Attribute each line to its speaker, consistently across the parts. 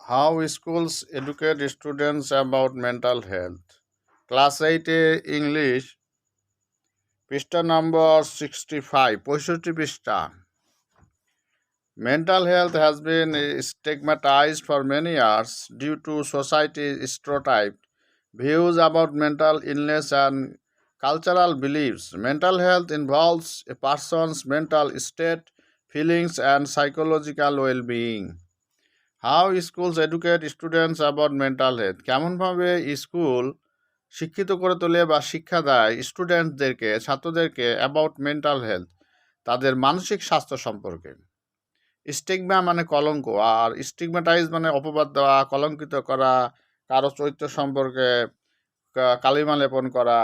Speaker 1: How schools educate students about mental health. Class 8 English, পৃষ্ঠা নম্বর 65 পৃষ্ঠা। Mental health has been stigmatized for many years due to society's stereotyped views about mental illness and cultural beliefs. Mental health involves a person's mental state, feelings, and psychological well-being. How schools educate students about mental health. কেমনভাবে school শিক্ষিত করে তোলে বা শিক্ষা দেয় স্টুডেন্টদেরকে, ছাত্রদেরকে about mental health, তাদের মানসিক স্বাস্থ্য সম্পর্কে। স্টিগমা মানে কলঙ্ক, আর স্টিগমাটাইজ মানে অপবাদ দেওয়া, কলঙ্কিত করা, কারো চরিত্র সম্পর্কে কালিমা লেপন করা।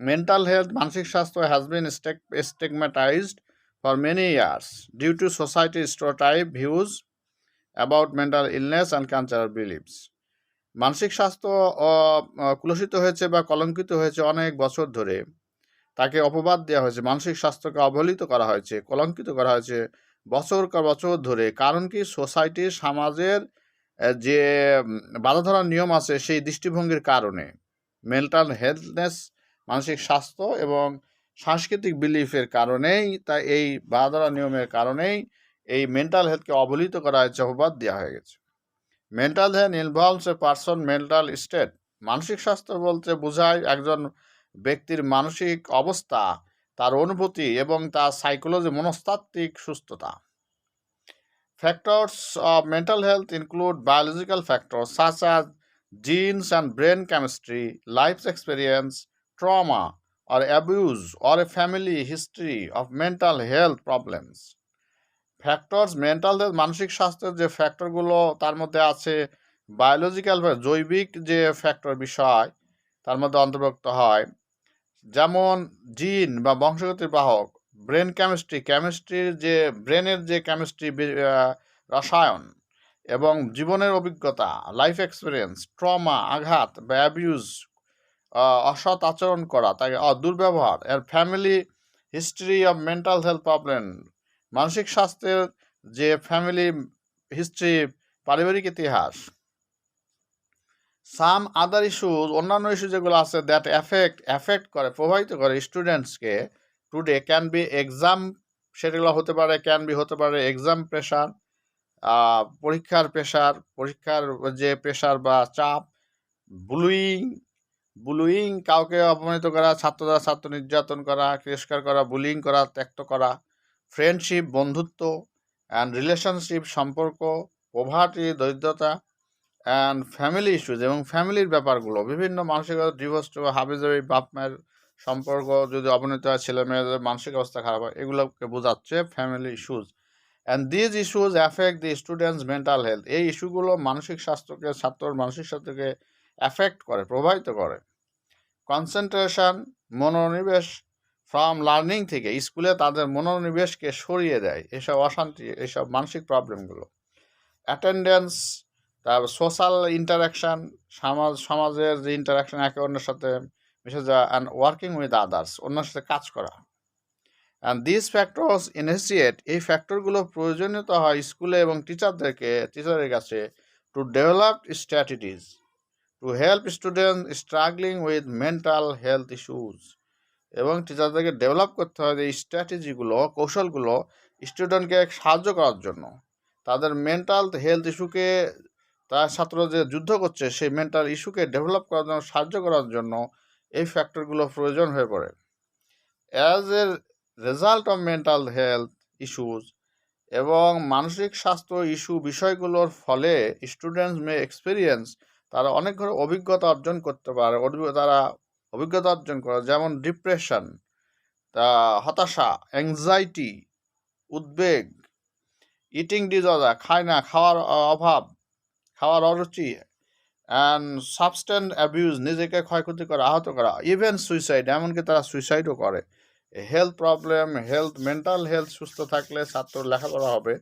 Speaker 1: মেন্টাল হেলথ, মানসিক স্বাস্থ্য, has been stigmatized for many years due to society stereotype views about mental illness and cultural beliefs. মানসিক স্বাস্থ্য কুলসিত হয়েছে বা কলঙ্কিত হয়েছে অনেক বছর ধরে। তাকে অপবাদ দেওয়া হয়েছে, মানসিক স্বাস্থ্যকে অবহেলিত করা হয়েছে, কলঙ্কিত করা হয়েছে বছর বছর ধরে। কারণ কি? সোসাইটির, সমাজের যে বাধা ধরার নিয়ম আছে সেই দৃষ্টিভঙ্গির কারণে। মেন্টাল হেলথনেস, মানসিক স্বাস্থ্য এবং সাংস্কৃতিক বিলিফের কারণেই, তাই এই বাধা ধরার নিয়মের কারণেই এই মেন্টাল হেলথকে অবহেলিত করা হয়েছে, অপবাদ দেওয়া হয়ে গেছে। Mental health involves a person mental state. মানসিক স্বাস্থ্য বলতে বোঝায় একজন ব্যক্তির মানসিক অবস্থা, তার অনুভূতি এবং তার সাইকোলজি, মনস্তাত্ত্বিক সুস্থতা। Factors of mental health include biological factors such as genes and brain chemistry, life experience, trauma or abuse, or a family history of mental health problems. Factors, mental health, মানসিক স্বাস্থ্যের যে ফ্যাক্টরগুলো তার মধ্যে আছে বায়োলজিক্যাল, জৈবিক যে ফ্যাক্টর বিষয় তার মধ্যে অন্তর্ভুক্ত হয়, যেমন জিন বা বংশগতির বাহক, ব্রেন কেমিস্ট্রি, কেমিস্ট্রির যে ব্রেনের যে কেমিস্ট্রি, রসায়ন, এবং জীবনের অভিজ্ঞতা, লাইফ এক্সপিরিয়েন্স, ট্রমা, আঘাত বা অ্যাবিউজ, অসৎ আচরণ করা, তাকে দুর্ব্যবহার, এর family history of mental health problem, মানসিক স্বাস্থ্যের যে ফ্যামিলি হিস্ট্রি, পারিবারিক ইতিহাস। সাম আদার ইস্যুজ, অন্যান্য ইস্যু যেগুলো আছে, দ্যাট এফেক্ট করে, প্রভাবিত করে স্টুডেন্টসকে টুডে, ক্যান বি এক্সাম, সেগুলো হতে পারে, ক্যান বি হতে পারে এক্সাম প্রেশার, পরীক্ষার যে প্রেশার বা চাপ, বুলুইং, কাউকে অপমানিত করা, ছাত্র নির্যাতন করা, তিরস্কার করা, বুলিং করা, ত্যক্ত করা, ফ্রেন্ডশিপ, বন্ধুত্ব, অ্যান্ড রিলেশনশিপ, সম্পর্ক, পোভার্টি, দরিদ্রতা, অ্যান্ড ফ্যামিলি ইস্যুজ, এবং ফ্যামিলির ব্যাপারগুলো, বিভিন্ন মানসিক ডিভোর্স, হাবিজাবি, বাপ মায়ের সম্পর্ক যদি অবনতি হয়, ছেলে মেয়েদের মানসিক অবস্থা খারাপ হয়, এগুলোকে বোঝাচ্ছে family issues. And these issues affect the students mental health. এই ইস্যুগুলো মানসিক স্বাস্থ্যকে, ছাত্রর মানসিক স্বাস্থ্যকে অ্যাফেক্ট করে, প্রভাবিত করে। কনসেন্ট্রেশন, মনোনিবেশ ফ্রম লার্নিং থেকে, স্কুলে তাদের মনোনিবেশকে সরিয়ে দেয় এসব অশান্তি, এইসব মানসিক প্রবলেমগুলো। অ্যাটেন্ডেন্স, তারপর সোশ্যাল ইন্টারাকশান, সমাজের যে ইন্টারাকশান, একে অন্যের সাথে মিশে যাওয়া, অ্যান্ড ওয়ার্কিং উইথ আদার্স, অন্যের সাথে কাজ করা। অ্যান্ড দিস ফ্যাক্টরস ইনিশিয়েট, এই ফ্যাক্টরগুলো প্রয়োজনীয়তা হয় স্কুলে এবং টিচারের কাছে, to develop strategies to help student struggling with mental health issues. এবং টিচারদেরকে ডেভেলপ করতে হয় এই স্ট্র্যাটেজিগুলো, কৌশলগুলো স্টুডেন্টকে সাহায্য করার জন্য, তাদের মেন্টাল হেলথ ইস্যুকে, তার ছাত্র যে যুদ্ধ করছে সেই মেন্টাল ইস্যুকে ডেভেলপ করার জন্য, সাহায্য করার জন্য এই ফ্যাক্টরগুলো প্রয়োজন হয়ে পড়ে। As a result of mental health issues, এবং মানসিক স্বাস্থ্য ইস্যু বিষয়গুলোর ফলে স্টুডেন্টস মে এক্সপিরিয়েন্স, তারা অনেক ধরনের অভিজ্ঞতা অর্জন করতে পারে, তারা অভিজ্ঞতা অর্জন করে, যেমন ডিপ্রেশন, হতাশা, অ্যাংজাইটি, উদ্বেগ, ইটিং ডিসঅর্ডার, খায় না, খাওয়ার অভাব, খাওয়ার অরুচি, অ্যান্ড সাবস্টেন্স অ্যাবিউজ, নিজেকে ক্ষয়ক্ষতি করা, আহত করা, ইভেন সুইসাইড, এমনকি তারা সুইসাইডও করে। হেলথ প্রবলেম, মেন্টাল হেলথ সুস্থ থাকলে ছাত্র লেখাপড়া হবে,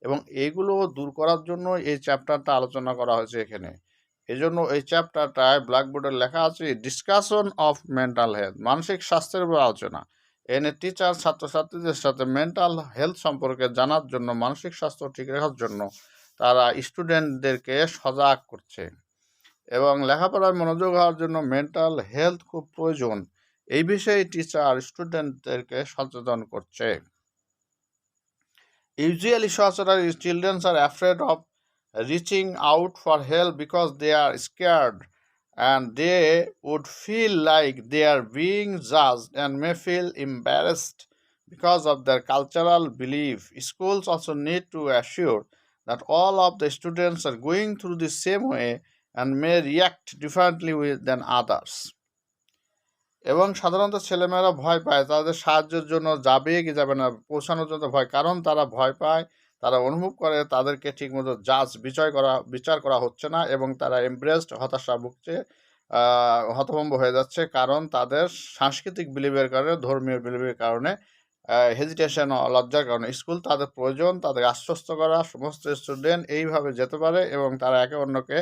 Speaker 1: এবং এইগুলো দূর করার জন্য এই চ্যাপ্টারটা আলোচনা করা হয়েছে এখানে। এই জন্য এই চ্যাপ্টারটায় ব্ল্যাকবোর্ডে লেখা আছে ডিসকাশন অফ মেন্টাল হেলথ, মানসিক স্বাস্থ্যের উপর আলোচনা। এনে টিচার ছাত্রছাত্রীদের সাথে মেন্টাল হেলথ সম্পর্কে জানার জন্য, মানসিক স্বাস্থ্য ঠিক রাখার জন্য তারা স্টুডেন্টদেরকে সজাগ করছে এবং লেখাপড়ায় মনোযোগ হওয়ার জন্য মেন্টাল হেলথ খুব প্রয়োজন এই বিষয়ে টিচার স্টুডেন্টদেরকে সচেতন করছে। Usually সচরাচর children are afraid of reaching out for help because they are scared and they would feel like they are being judged and may feel embarrassed because of their cultural belief. Schools also need to assure that all of the students are going through the same way and may react differently than others. এবং সাধারণত ছেলেমেয়েরা ভয় পায়, তাদের সাহায্যের জন্য যাবে কি যাবে না, পৌঁছানোর জন্য ভয়, কারণ তারা ভয় পায়, তারা অনুভব করে তাদেরকে ঠিকমতো বিচার করা হচ্ছে না এবং তারা এমব্রেসড হতাশা ভুগছে, হতভম্ব হয়ে যাচ্ছে, কারণ তাদের সাংস্কৃতিক বিলিভের কারণে, ধর্মীয় বিলিভের কারণে, হেজিটেশন লজ্জার কারণে। স্কুল তাদের প্রয়োজন, তাদের আশ্বস্ত করা সমস্ত স্টুডেন্ট এইভাবে যেতে পারে এবং তারা একে অন্যকে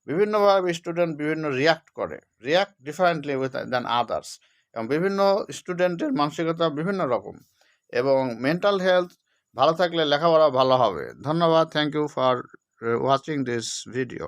Speaker 1: বিভিন্নভাবে স্টুডেন্ট বিভিন্ন রিয়াক্ট ডিফারেন্টলি দ্যান আদার্স এবং বিভিন্ন স্টুডেন্টের মানসিকতা বিভিন্ন রকম এবং মেন্টাল হেলথ ভালো থাকলে লেখাপড়া ভালো হবে। ধন্যবাদ, thank you for watching this video.